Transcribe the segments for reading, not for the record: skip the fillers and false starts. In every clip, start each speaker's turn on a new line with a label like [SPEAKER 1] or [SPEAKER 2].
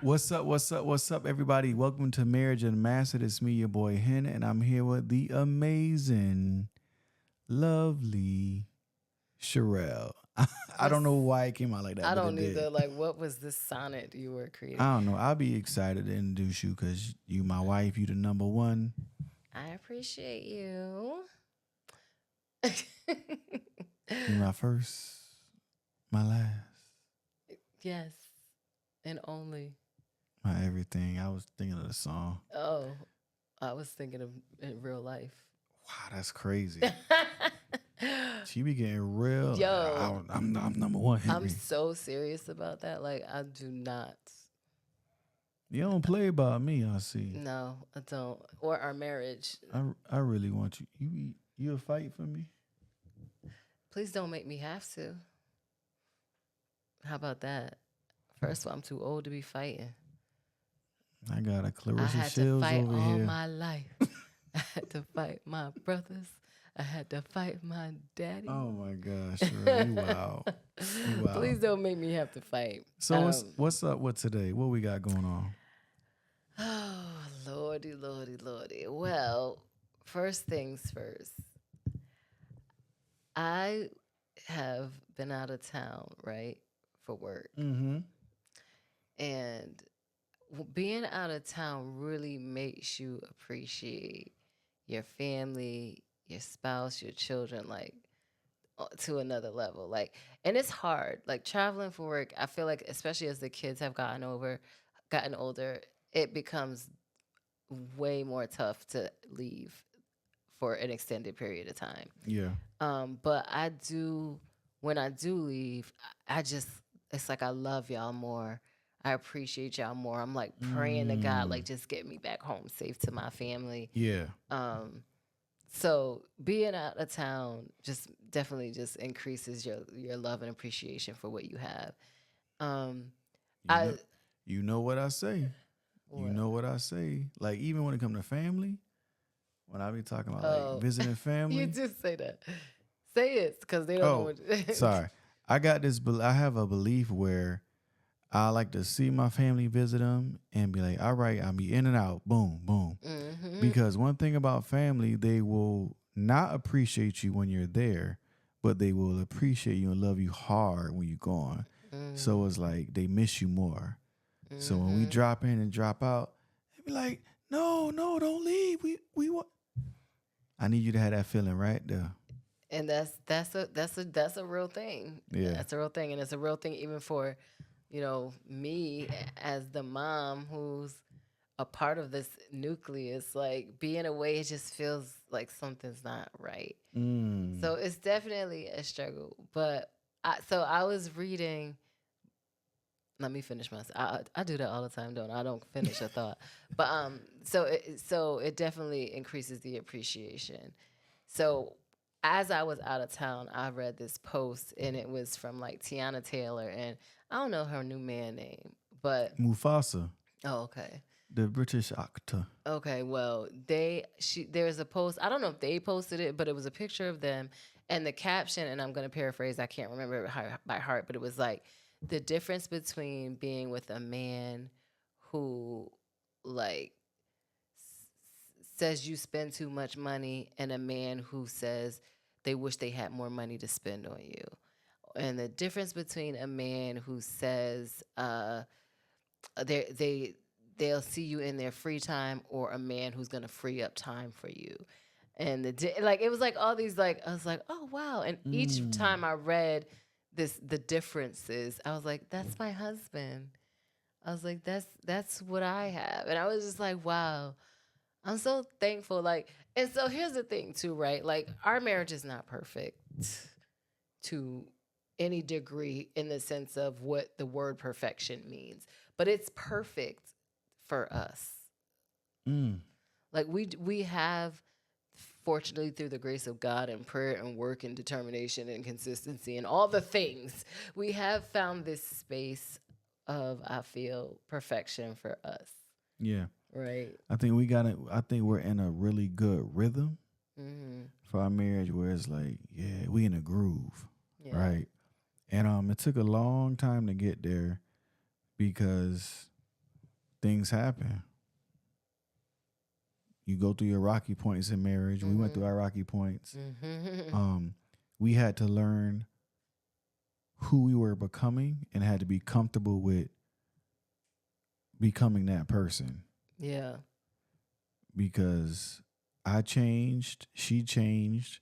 [SPEAKER 1] What's up? What's up? What's up, everybody? Welcome to Marriage Unmastered. It's me, your boy Hen, and I'm here with the amazing, lovely Shireal. I don't know why it came out like that.
[SPEAKER 2] I
[SPEAKER 1] but
[SPEAKER 2] don't
[SPEAKER 1] it did.
[SPEAKER 2] either. Like, what was this sonnet you were creating?
[SPEAKER 1] I don't know. I'll be excited to introduce you because you my wife. You the number one.
[SPEAKER 2] I appreciate you.
[SPEAKER 1] You my first, my last,
[SPEAKER 2] Yes, and only.
[SPEAKER 1] my everything. I was thinking of the song.
[SPEAKER 2] Oh, I was thinking of in real life.
[SPEAKER 1] Wow, that's crazy. She be getting real.
[SPEAKER 2] Yo.
[SPEAKER 1] I'm number one, Henry.
[SPEAKER 2] I'm so serious about that. Like, I do not.
[SPEAKER 1] You don't play about me, I see.
[SPEAKER 2] No, I don't. Or our marriage.
[SPEAKER 1] I really want you. You'll fight for me?
[SPEAKER 2] Please don't make me have to. How about that? First of all, I'm too old to be fighting.
[SPEAKER 1] I got a
[SPEAKER 2] I
[SPEAKER 1] Clarissa
[SPEAKER 2] had to
[SPEAKER 1] Shields
[SPEAKER 2] fight
[SPEAKER 1] over
[SPEAKER 2] all
[SPEAKER 1] here.
[SPEAKER 2] my life. I had to fight my brothers. I had to fight my daddy.
[SPEAKER 1] Oh my gosh, you wow. You wow.
[SPEAKER 2] Please don't make me have to fight.
[SPEAKER 1] So what's up with today? What we got going on?
[SPEAKER 2] Oh, lordy, lordy, lordy. Well, first things first. I have been out of town, right, for work.
[SPEAKER 1] Mm-hmm.
[SPEAKER 2] And being out of town really makes you appreciate your family, your spouse, your children, like to another level. Like, and it's hard. Like traveling for work, I feel like, especially as the kids have gotten older, it becomes way more tough to leave for an extended period of time.
[SPEAKER 1] Yeah.
[SPEAKER 2] But when I do leave, it's like I love y'all more. I appreciate y'all more. I'm like praying to God, like just get me back home safe to my family.
[SPEAKER 1] Yeah.
[SPEAKER 2] So being out of town just definitely just increases your love and appreciation for what you have.
[SPEAKER 1] You know what I say.
[SPEAKER 2] What?
[SPEAKER 1] You know what I say. Like even when it comes to family, when I be talking about like visiting family.
[SPEAKER 2] You just say that. Say it because they don't know what.
[SPEAKER 1] Sorry. I have a belief where I like to see my family, visit them, and be like, all right, I'll be in and out. Boom, boom.
[SPEAKER 2] Mm-hmm.
[SPEAKER 1] Because one thing about family, they will not appreciate you when you're there, but they will appreciate you and love you hard when you're gone.
[SPEAKER 2] Mm-hmm.
[SPEAKER 1] So it's like they miss you more. Mm-hmm. So when we drop in and drop out, they be like, no, don't leave. We want. I need you to have that feeling right there.
[SPEAKER 2] And that's a real thing.
[SPEAKER 1] Yeah,
[SPEAKER 2] that's a real thing, and it's a real thing even for, me as the mom who's a part of this nucleus. Like being away, it just feels like something's not right. So it's definitely a struggle. But I was reading. Let me finish my. I do that all the time, don't I? I don't finish a thought. But so it definitely increases the appreciation. So as I was out of town, I read this post, and it was from like Tiana Taylor, and I don't know her new man name, but
[SPEAKER 1] Mufasa.
[SPEAKER 2] Oh, okay.
[SPEAKER 1] The British actor.
[SPEAKER 2] Okay, well, there's a post. I don't know if they posted it, but it was a picture of them, and the caption, and I'm going to paraphrase. I can't remember it by heart, but it was like the difference between being with a man who like says you spend too much money and a man who says they wish they had more money to spend on you. And the difference between a man who says they'll see you in their free time, or a man who's going to free up time for you. And it was like all these, like, I was like, oh wow. And each time I read the differences, I was like, that's my husband. I was like, that's what I have. And I was just like, wow, I'm so thankful. Like, and so here's the thing too, right? Like, our marriage is not perfect to any degree in the sense of what the word perfection means, but it's perfect for us. Like we have, fortunately, through the grace of God and prayer and work and determination and consistency and all the things, we have found this space of, I feel, perfection for us.
[SPEAKER 1] Yeah.
[SPEAKER 2] Right.
[SPEAKER 1] I think we're in a really good rhythm. for our marriage where it's like, yeah, we in a groove,
[SPEAKER 2] Yeah.
[SPEAKER 1] right? And it took a long time to get there because things happen. You go through your rocky points in marriage. We went through our rocky points. We had to learn who we were becoming and had to be comfortable with becoming that person.
[SPEAKER 2] Yeah.
[SPEAKER 1] Because I changed, she changed.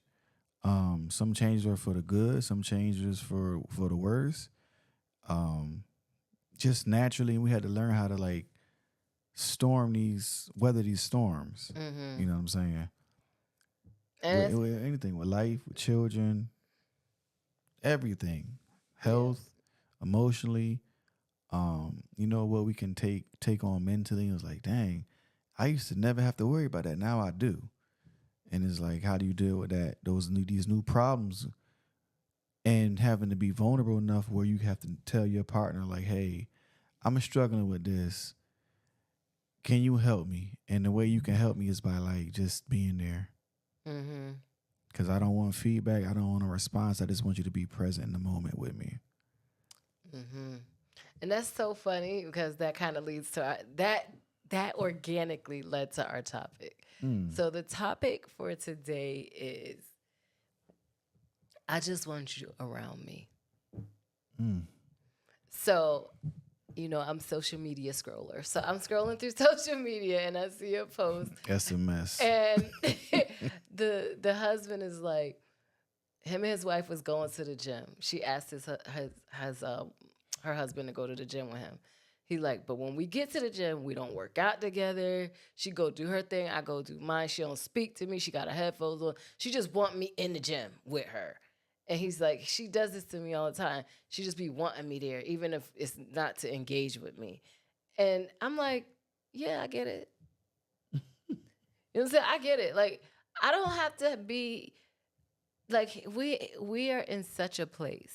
[SPEAKER 1] Some changes were for the good, some changes for the worse. Just naturally, we had to learn how to like weather these storms. You know what I'm saying? With anything, with life, with children, everything, health, emotionally. You know what we can take on mentally. It was like, dang, I used to never have to worry about that. Now I do. And it's like, how do you deal with that? These new problems, and having to be vulnerable enough where you have to tell your partner, like, hey, I'm struggling with this. Can you help me? And the way you can help me is by like just being there. Because I don't want feedback. I don't want a response. I just want you to be present in the moment with me.
[SPEAKER 2] And that's so funny because that kind of leads to that organically led to our topic. So the topic for today is, I just want you around me. So, you know, I'm social media scroller. So I'm scrolling through social media and I see a post.
[SPEAKER 1] That's a mess.
[SPEAKER 2] And the husband is like, him and his wife was going to the gym. She asked her husband to go to the gym with him. He's like, but when we get to the gym, we don't work out together. She go do her thing. I go do mine. She don't speak to me. She got her headphones on. She just want me in the gym with her. And he's like, she does this to me all the time. She just be wanting me there, even if it's not to engage with me. And I'm like, yeah, I get it. You know what I'm saying? I get it. Like, I don't have to be, like, we are in such a place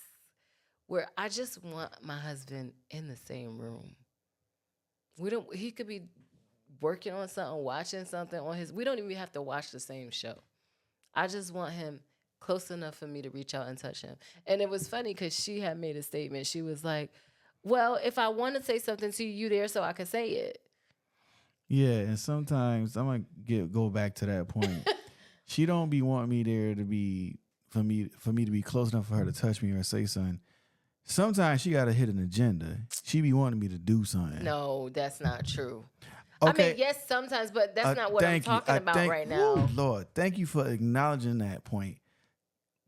[SPEAKER 2] where I just want my husband in the same room. He could be working on something, watching something on we don't even have to watch the same show. I just want him close enough for me to reach out and touch him. And it was funny because she had made a statement. She was like, well, if I want to say something to you, you there so I can say it.
[SPEAKER 1] Yeah, and sometimes I'm gonna go back to that point. She don't be wanting me there to be for me to be close enough for her to touch me or say something. Sometimes she gotta hit an agenda. She be wanting me to do something.
[SPEAKER 2] No, that's not true.
[SPEAKER 1] Okay.
[SPEAKER 2] I mean, yes, sometimes, but that's not what I'm talking about right now.
[SPEAKER 1] Woo, Lord, thank you for acknowledging that point.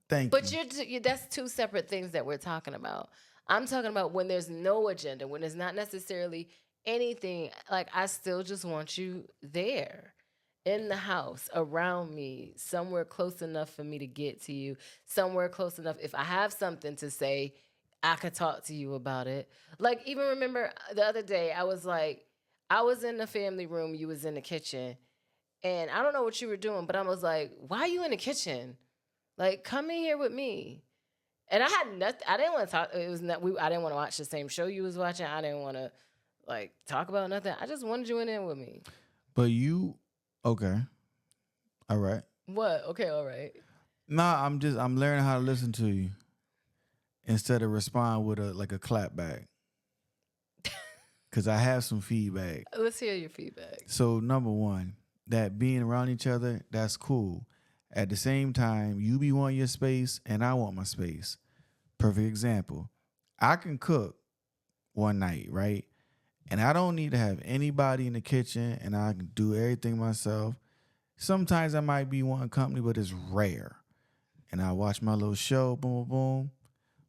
[SPEAKER 1] Thank you.
[SPEAKER 2] But that's two separate things that we're talking about. I'm talking about when there's no agenda, when there's not necessarily anything. Like, I still just want you there in the house, around me, somewhere close enough for me to get to you, somewhere close enough. If I have something to say, I could talk to you about it. Like, even remember the other day, I was in the family room, you was in the kitchen, and I don't know what you were doing, but I was like, why are you in the kitchen? Like, come in here with me. And I had nothing. I didn't want to talk. It was not. I didn't want to watch the same show you was watching. I didn't want to like talk about nothing. I just wanted you in there with me.
[SPEAKER 1] But you, okay, all right.
[SPEAKER 2] What? Okay, all right.
[SPEAKER 1] Nah, I'm learning how to listen to you instead of respond with a clap back. Cause I have some feedback.
[SPEAKER 2] Let's hear your feedback.
[SPEAKER 1] So number one, that being around each other, that's cool. At the same time, you be wanting your space and I want my space. Perfect example. I can cook one night, right? And I don't need to have anybody in the kitchen and I can do everything myself. Sometimes I might be wanting company, but it's rare. And I watch my little show, boom, boom, boom.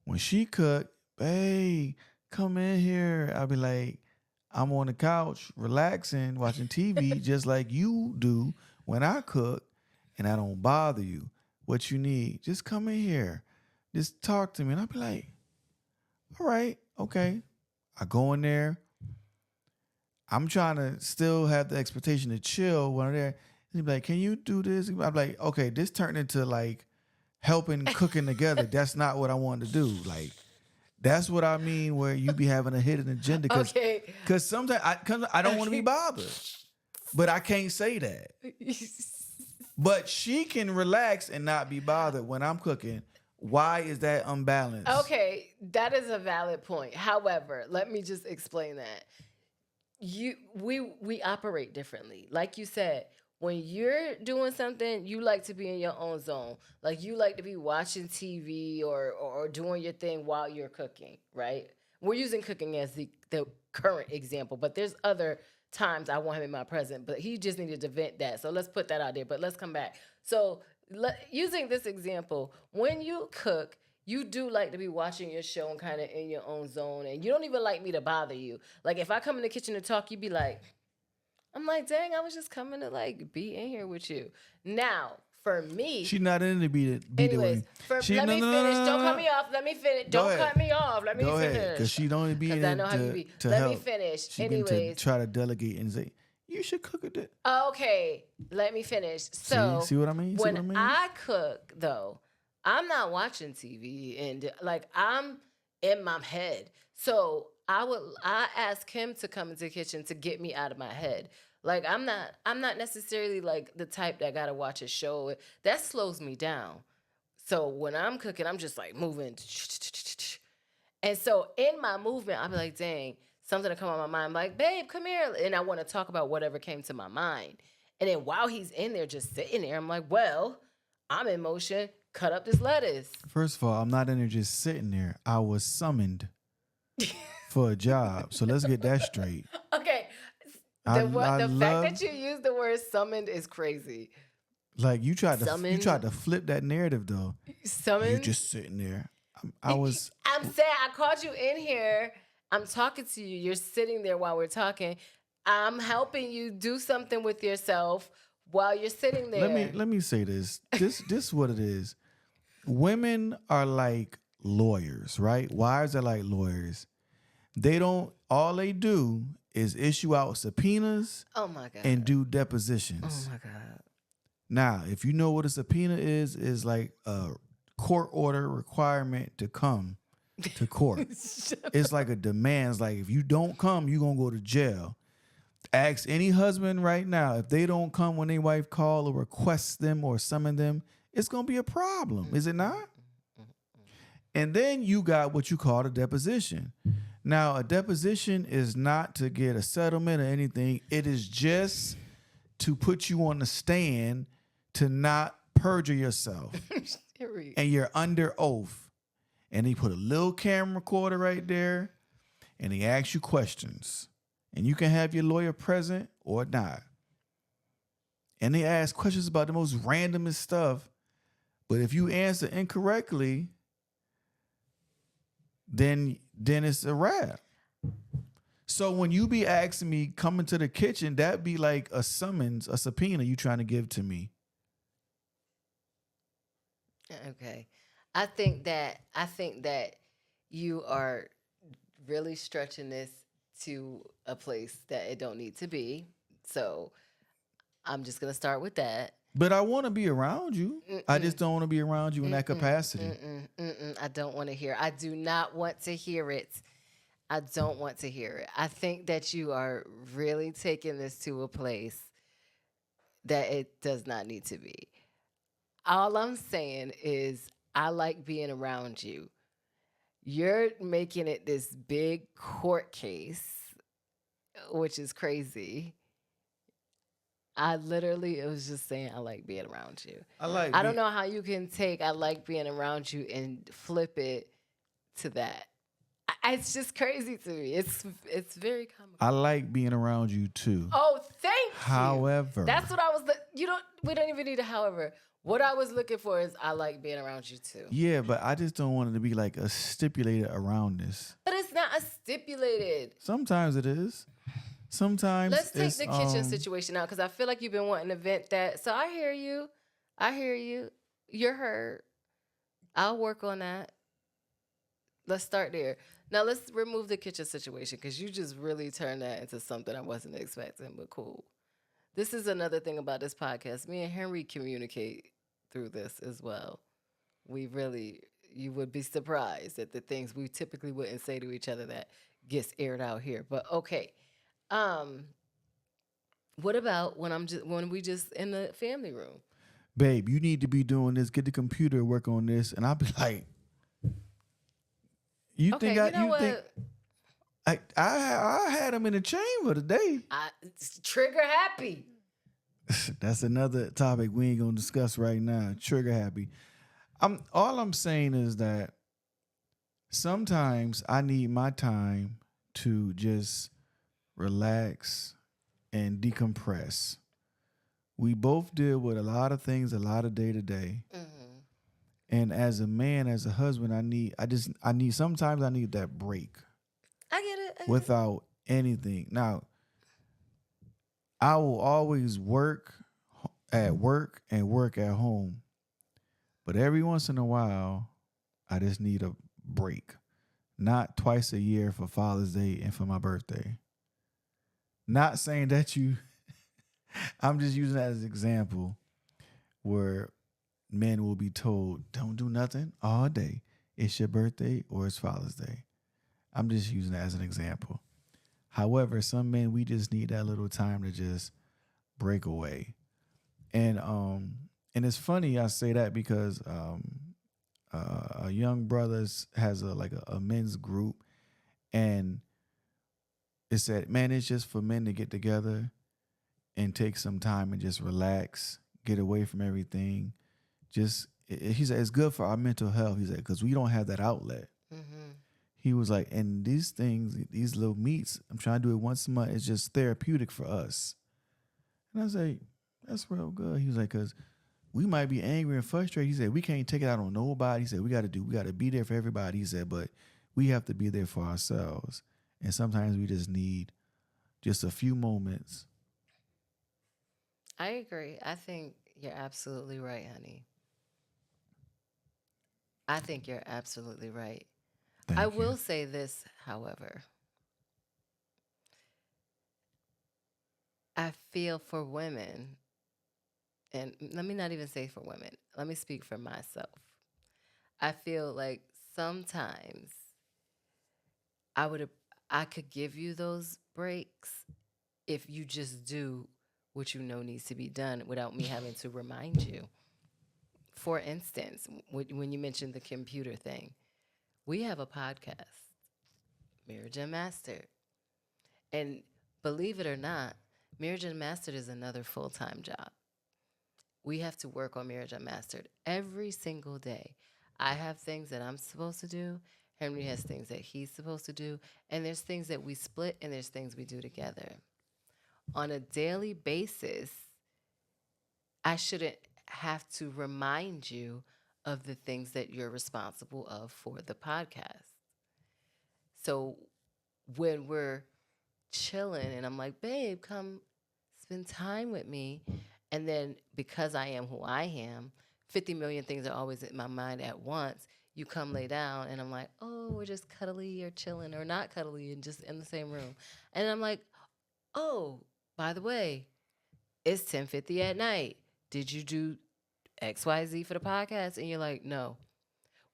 [SPEAKER 1] When she cook, hey, come in here. I'll be like, I'm on the couch, relaxing, watching TV, just like you do when I cook. And I don't bother you. What you need, just come in here. Just talk to me. And I'll be like, all right, okay. I go in there. I'm trying to still have the expectation to chill when I'm there. And he'd be like, can you do this? I'm like, okay, this turned into like helping cooking together. That's not what I wanted to do. Like, that's what I mean where you be having a hidden agenda. Because sometimes I don't want to be bothered. But I can't say that. But she can relax and not be bothered when I'm cooking. Why is that unbalanced?
[SPEAKER 2] Okay, that is a valid point. However, let me just explain that. We operate differently. Like you said, when you're doing something, you like to be in your own zone. Like you like to be watching TV or doing your thing while you're cooking, right? We're using cooking as the current example, but there's other times I want him in my present, but he just needed to vent that. So let's put that out there, but let's come back. So using this example, when you cook, you do like to be watching your show and kind of in your own zone, and you don't even like me to bother you. Like if I come in the kitchen to talk, you'd be like, I'm like, dang, I was just coming to like be in here with you. Now, for me,
[SPEAKER 1] She not in to be
[SPEAKER 2] anyways, let me finish. Don't cut me off. Let me finish.
[SPEAKER 1] Go
[SPEAKER 2] Don't
[SPEAKER 1] ahead.
[SPEAKER 2] cut me off. Let me
[SPEAKER 1] Go
[SPEAKER 2] finish.
[SPEAKER 1] ahead, because she don't be in
[SPEAKER 2] Because I know how you
[SPEAKER 1] to,
[SPEAKER 2] be.
[SPEAKER 1] to
[SPEAKER 2] Let
[SPEAKER 1] help.
[SPEAKER 2] me finish.
[SPEAKER 1] She
[SPEAKER 2] Anyways.
[SPEAKER 1] to try to delegate and say, you should cook it.
[SPEAKER 2] Okay, let me finish. So,
[SPEAKER 1] see what I mean? See
[SPEAKER 2] When
[SPEAKER 1] what I mean?
[SPEAKER 2] I cook, though, I'm not watching TV and like I'm in my head. So I ask him to come into the kitchen to get me out of my head. Like I'm not necessarily like the type that gotta watch a show. That slows me down. So when I'm cooking, I'm just like moving. And so in my movement, I'll be like, dang, something to come on my mind. I'm like, babe, come here. And I want to talk about whatever came to my mind. And then while he's in there just sitting there, I'm like, well, I'm in motion. Cut up this lettuce.
[SPEAKER 1] First of all, I'm not in there just sitting there. I was summoned for a job. So let's get that straight.
[SPEAKER 2] Okay. The fact that you use the word summoned is crazy.
[SPEAKER 1] Like you tried to flip that narrative though.
[SPEAKER 2] Summoned?
[SPEAKER 1] You just sitting there.
[SPEAKER 2] I'm saying I called you in here. I'm talking to you. You're sitting there while we're talking. I'm helping you do something with yourself while you're sitting there.
[SPEAKER 1] Let me say this. This is what it is. Women are like lawyers, right? Wives are like lawyers. All they do is issue out subpoenas.
[SPEAKER 2] Oh my God.
[SPEAKER 1] And do depositions.
[SPEAKER 2] Oh my God.
[SPEAKER 1] Now, if you know what a subpoena is like a court order requirement to come to court. It's like a demand. It's like if you don't come, you're going to go to jail. Ask any husband right now, if they don't come when their wife call or requests them or summon them, it's going to be a problem. Is it not? And then you got what you call a deposition. Now, a deposition is not to get a settlement or anything. It is just to put you on the stand to not perjure yourself. And you're under oath. And he put a little camera recorder right there, and he asks you questions. And you can have your lawyer present or not. And they ask questions about the most randomest stuff. But if you answer incorrectly, then it's a wrap. So when you be asking me coming to the kitchen, that be like a summons, a subpoena you trying to give to me.
[SPEAKER 2] Okay. I think that you are really stretching this to a place that it don't need to be. So I'm just going to start with that.
[SPEAKER 1] But I want to be around you. I just don't want to be around you in that capacity.
[SPEAKER 2] I don't want to hear. I do not want to hear it. I don't want to hear it. I think that you are really taking this to a place that it does not need to be. All I'm saying is I like being around you. You're making it this big court case, which is crazy. I literally was just saying I like being around you. I don't know how you can take I like being around you and flip it to that. It's just crazy to me. It's very comical.
[SPEAKER 1] I like being around you too.
[SPEAKER 2] Oh, thank you.
[SPEAKER 1] However,
[SPEAKER 2] that's what I was. We don't even need a however. What I was looking for is I like being around you too.
[SPEAKER 1] Yeah, but I just don't want it to be like a stipulated around this.
[SPEAKER 2] But it's not a stipulated.
[SPEAKER 1] Sometimes it is. Sometimes
[SPEAKER 2] let's take the kitchen situation out because I feel like you've been wanting to vent that. So I hear you. You're heard. I'll work on that. Let's start there. Now let's remove the kitchen situation because you just really turned that into something I wasn't expecting, but cool. This is another thing about this podcast. Me and Henry communicate through this as well. You would be surprised at the things we typically wouldn't say to each other that gets aired out here. But okay. What about when we just in the family room?
[SPEAKER 1] babe, you need to be doing this. Get the computer to work on this. And I'll be like, you think
[SPEAKER 2] Okay, you know
[SPEAKER 1] you think
[SPEAKER 2] what?
[SPEAKER 1] I had him in the chamber today.
[SPEAKER 2] It's trigger happy.
[SPEAKER 1] That's another topic we ain't gonna discuss right now. Trigger happy. All I'm saying is that sometimes I need my time to just relax and decompress. We both deal with a lot of things, a lot of day to day.
[SPEAKER 2] Hmm.
[SPEAKER 1] And as a man, as a husband, I need sometimes I need that break
[SPEAKER 2] I get it. I get it.
[SPEAKER 1] without anything. Now, I will always work at work and work at home. But every once in a while, I just need a break. Not twice a year for Father's Day and for my birthday. Not saying that you, I'm just using that as an example where men will be told, don't do nothing all day. It's your birthday or it's Father's Day. I'm just using that as an example. However, some men, we just need that little time to just break away. And it's funny I say that because a young brothers has a men's group, and it said, man, it's just for men to get together and take some time and just relax, get away from everything. He said it's good for our mental health. He said because we don't have that outlet.
[SPEAKER 2] Mm-hmm.
[SPEAKER 1] He was like, and these things, these little meets, I'm trying to do it once a month. It's just therapeutic for us. And I was like, that's real good. He was like, because we might be angry and frustrated. He said, we can't take it out on nobody. He said, we got to be there for everybody. He said, but we have to be there for ourselves. And sometimes we just need just a few moments.
[SPEAKER 2] I agree. I think you're absolutely right, honey. I think you're absolutely right. I
[SPEAKER 1] Thank you.
[SPEAKER 2] will say this, however. I feel for women, and let me not even say for women, let me speak for myself. I feel like sometimes I would I could give you those breaks if you just do what you know needs to be done without me having to remind you. For instance, when you mentioned the computer thing, we have a podcast, Marriage Unmastered. And believe it or not, Marriage Unmastered is another full time job. We have to work on Marriage Unmastered every single day. I have things that I'm supposed to do. Henry has things that he's supposed to do. And there's things that we split and there's things we do together. On a daily basis, I shouldn't have to remind you of the things that you're responsible of for the podcast. So when we're chilling and I'm like, babe, come spend time with me. And then because I am who I am, 50 million things are always in my mind at once. You come lay down and I'm like, oh, we're just cuddly or chilling or not cuddly and just in the same room. And I'm like, oh, by the way, it's 10:50 at night. Did you do XYZ for the podcast? And you're like, no.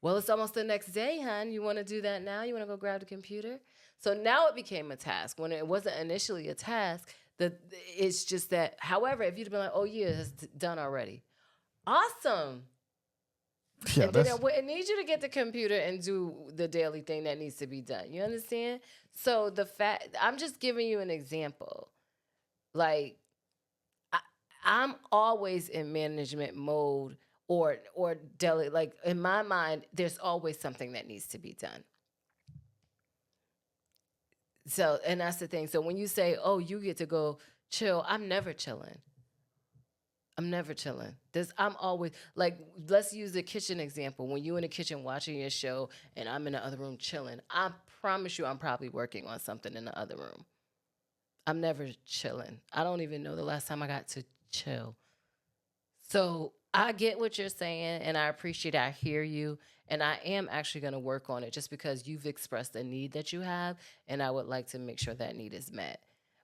[SPEAKER 2] Well, it's almost the next day, hon. You want to do that now? You want to go grab the computer? So now it became a task when it wasn't initially a task. It's just that, however, if you'd been like, oh, yeah, it's done already. Awesome.
[SPEAKER 1] Yeah,
[SPEAKER 2] And then I wouldn't need you to get the computer and do the daily thing that needs to be done. You understand? So I'm just giving you an example. Like, I, I'm always in management mode or deli. Like in my mind, there's always something that needs to be done. So, and that's the thing. So when you say, "Oh, you get to go chill," I'm never chilling. I'm never chilling. I'm always like, let's use the kitchen example. When you in the kitchen watching your show and I'm in the other room chilling, I promise you, I'm probably working on something in the other room. I'm never chilling. I don't even know the last time I got to chill. So I get what you're saying and I appreciate it. I hear you. And I am actually going to work on it just because you've expressed a need that you have. And I would like to make sure that need is met.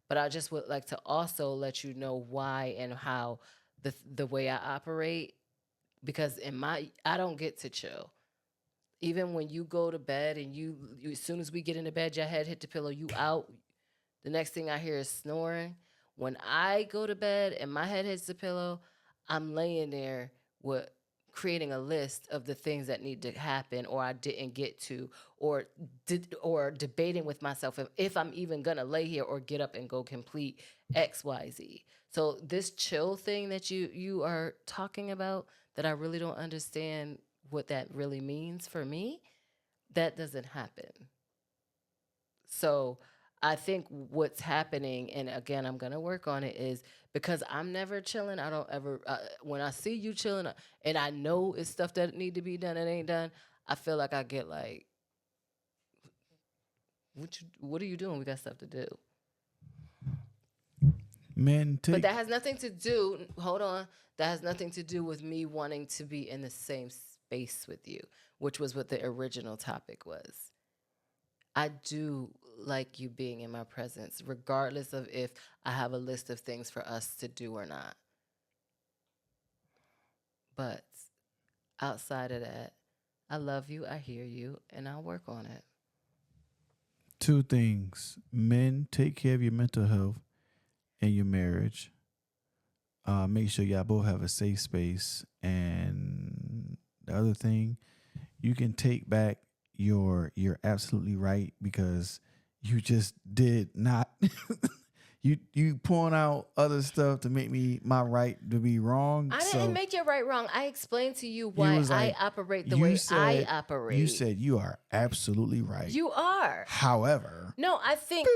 [SPEAKER 2] But I just would like to also let you know why and how the way I operate. Because I don't get to chill. Even when you go to bed and you as soon as we get into bed, your head hit the pillow, you out. The next thing I hear is snoring. When I go to bed and my head hits the pillow, I'm laying there with creating a list of the things that need to happen or I didn't get to or debating with myself if I'm even gonna lay here or get up and go complete XYZ. So this chill thing that you are talking about that I really don't understand what that really means for me, that doesn't happen. So I think what's happening, and again, I'm gonna work on it, is because I'm never chilling. I don't ever. When I see you chilling, and I know it's stuff that need to be done and ain't done, I feel like I get like, what are you doing? We got stuff to do.
[SPEAKER 1] Men
[SPEAKER 2] But
[SPEAKER 1] take
[SPEAKER 2] that has nothing to do. Hold on. That has nothing to do with me wanting to be in the same space with you, which was what the original topic was. I do like you being in my presence, regardless of if I have a list of things for us to do or not. But outside of that, I love you, I hear you, and I'll work on it.
[SPEAKER 1] two things. Men, take care of your mental health in your marriage. Make sure y'all both have a safe space. And the other thing, you can take back you're absolutely right, because you just did not you point out other stuff to make me my right to be wrong.
[SPEAKER 2] I
[SPEAKER 1] So
[SPEAKER 2] didn't make your right wrong. I explained to you
[SPEAKER 1] you
[SPEAKER 2] why
[SPEAKER 1] was like,
[SPEAKER 2] I operate the
[SPEAKER 1] you
[SPEAKER 2] way I
[SPEAKER 1] said
[SPEAKER 2] operate.
[SPEAKER 1] you said you are absolutely right.
[SPEAKER 2] You are.
[SPEAKER 1] However,
[SPEAKER 2] No, I think,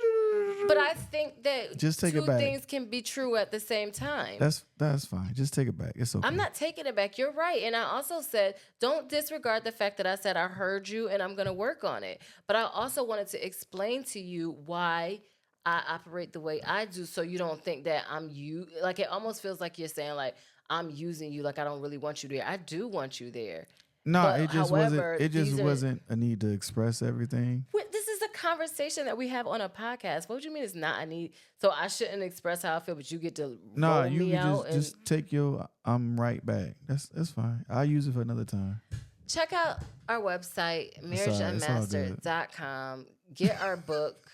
[SPEAKER 2] but I think that
[SPEAKER 1] just take it
[SPEAKER 2] two
[SPEAKER 1] back.
[SPEAKER 2] things can be true at the same time.
[SPEAKER 1] That's fine. Just take it back. It's okay.
[SPEAKER 2] I'm not taking it back. You're right. And I also said, don't disregard the fact that I said I heard you and I'm going to work on it. But I also wanted to explain to you why I operate the way I do, so you don't think that I'm you. Like, it almost feels like you're saying, like, I'm using you, like I don't really want you there. I do want you there.
[SPEAKER 1] No,
[SPEAKER 2] But
[SPEAKER 1] it just
[SPEAKER 2] however,
[SPEAKER 1] wasn't. It just
[SPEAKER 2] these are-
[SPEAKER 1] wasn't a need to express everything.
[SPEAKER 2] This is a conversation that we have on a podcast. What do you mean it's not a need? So I shouldn't express how I feel, but you get to
[SPEAKER 1] No,
[SPEAKER 2] roll
[SPEAKER 1] you
[SPEAKER 2] me
[SPEAKER 1] can
[SPEAKER 2] out and
[SPEAKER 1] just take your I'm right back. That's fine. I'll use it for another time.
[SPEAKER 2] check out our website,
[SPEAKER 1] It's all
[SPEAKER 2] marriageunmastered.com. Get our book,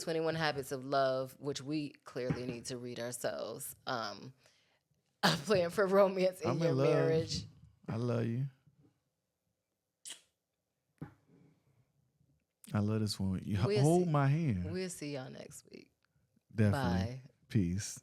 [SPEAKER 2] 21 Habits of Love, which we clearly need to read ourselves. A plan for romance in
[SPEAKER 1] I'm
[SPEAKER 2] your
[SPEAKER 1] in love.
[SPEAKER 2] marriage.
[SPEAKER 1] I love you. I love this one. You
[SPEAKER 2] We'll
[SPEAKER 1] hold
[SPEAKER 2] see.
[SPEAKER 1] my hand.
[SPEAKER 2] We'll see y'all next week.
[SPEAKER 1] Definitely.
[SPEAKER 2] Bye.
[SPEAKER 1] Peace.